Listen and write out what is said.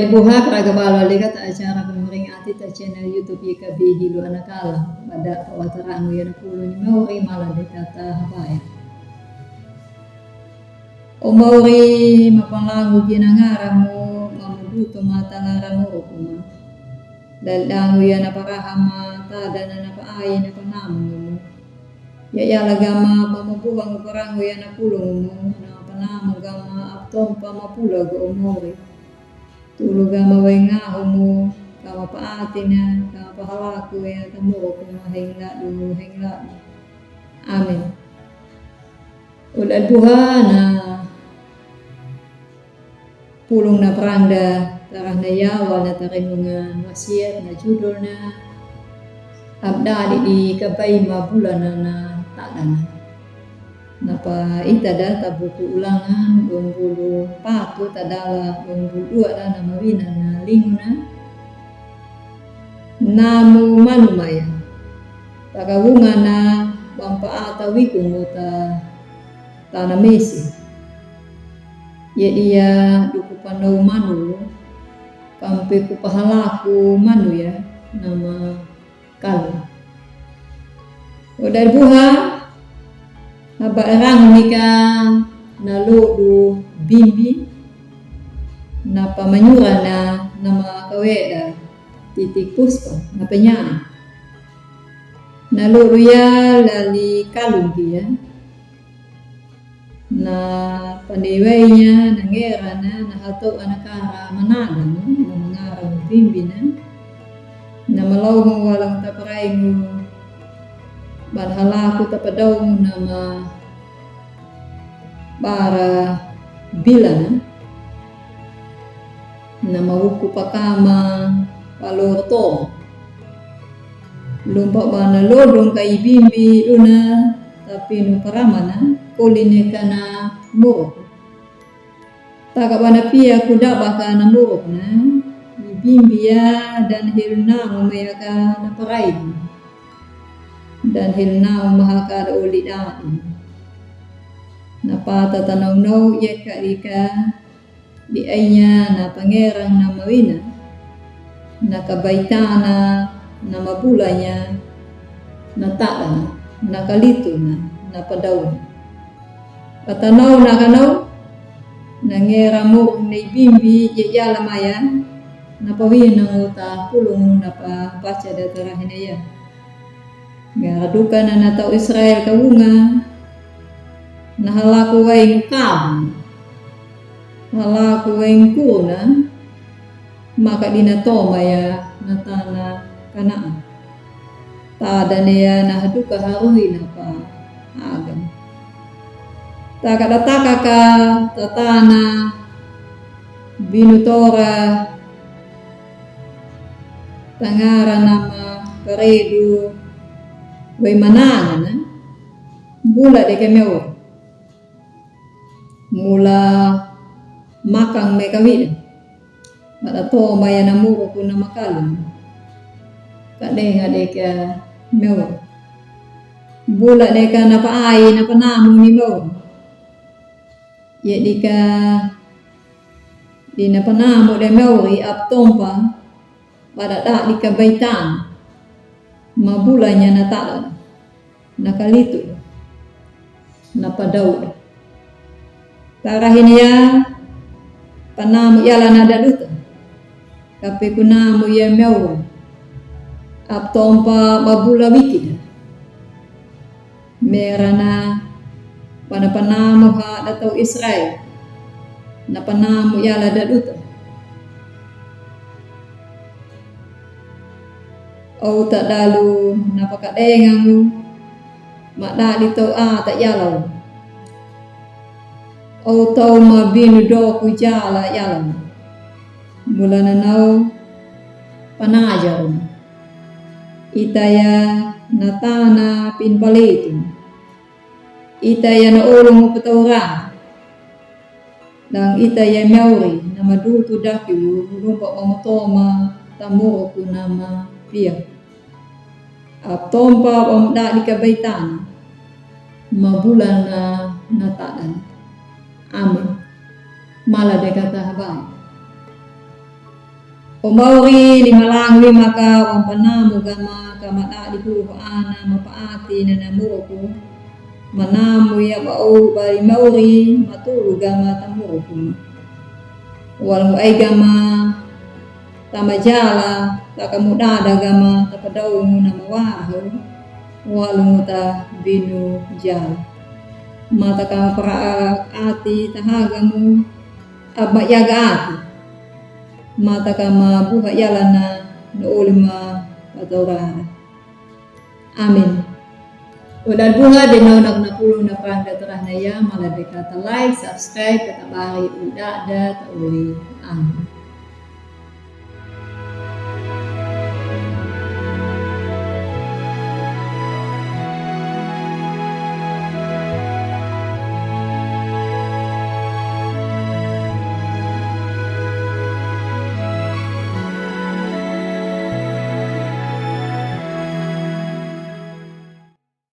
Buhak raga balo liga ta acara pemeringati ta channel YouTube YKB Hilu Anakala pada pawataran yang puluh ni mauri malah de kata habaya. O mauri mapangangu ginangaramu mamuduto mata ngaramu kuma. Dalangu ya naparahama ta dan napaai napanamu. Ya lagama mamubuang parangu ya napulungu napanamu gama aptompa mapula go mauri. Tulu gama wenga umu kama paatina kama pahalaku ya tamuro kuma hingla dulu hingla. Amin. Ulal buhana pulung na peranda tarah na yawa na tarinungan wasiat na judulna abdali di kabay mabulana na takdana. Napa itada tabuku ulangan 24 tadala 22 dana mawina na lingna namu manumaya tagawunga na bampaata wikunguta tanah mesi ya dia duku pandau manu kampe ku pahalaku manu ya nama kalu udar buha haba erang nika naludu bimbi napa manyura na nama kaweda titik puspa napa nyana naludu ya lali kalumpi ya na pandewainya nangera na hato anakara manada na mangarang bimbi na malawang walang taparaingu barhalaku tapadong nama bara bilan nama wuku pakama palorto lumpa bana lodong kai bimbi una tapi nu paramana koline kana muruk taka bana pia kuda baka na muruk na bimbi ya dan hilna umayaka na parain dan hilna mahaka uli dain napata tanong ya karika di ainya na pangerang na mawina na kabaitana na mabulanya na taan na kalito na padaw patanaw na kanaw nangera mo na bimbi yala maya na pawin ng uta pulong na papacha datarahin na yan. Garaduka na nataw Israel kawunga nahalaku waing kam halaku waing kuna maka dinatoma ya natana kanaan tada niya nahaduka haruhin apa agam taka ka tatana binutora tangara nama karedu way manana na bula de kemeo mula makang mekawid pada to maya namuro kuna makalum kadeng adeka meo bula deka napaai napanamu ni mo ya dika di napanamu de meori aptompa pada dak dika baitan mabulanya natala nakalitu napadau tarahin ya panamu yala nadaduta kape kunamu ya meori aptompa mabula wikid merana panapanamu ha datau Israel napanamu yala daduta au tak dalu napakadengangu makdali tau tak yalau au tau mabinu do kujala yalam mulana nau panajarum itaya natana pin palitu itaya na ulung petauran dan itaya meuri nama dutu dakiu rumpak mamotoma tamuku nama pia aptompa omda di kabaitan mabulan na natadan amin malah dia kata habai Umauri limalangwi maka wampanamu gama kamata dipuhu ana mapaati na namuruku manamu ya bau bari mauri matulu gama tamuruku wal muai gama tamajala takamudada gama tapadau na mawahu wal muta binu jala mata kama para ati tahagamu abba yaga ati mata kama buka yalana no ulima patorara. Amin. Udah buha de naunak na puluh na panda terah na ya malah dekata like, subscribe, kata bari udah ada tauli. Amin.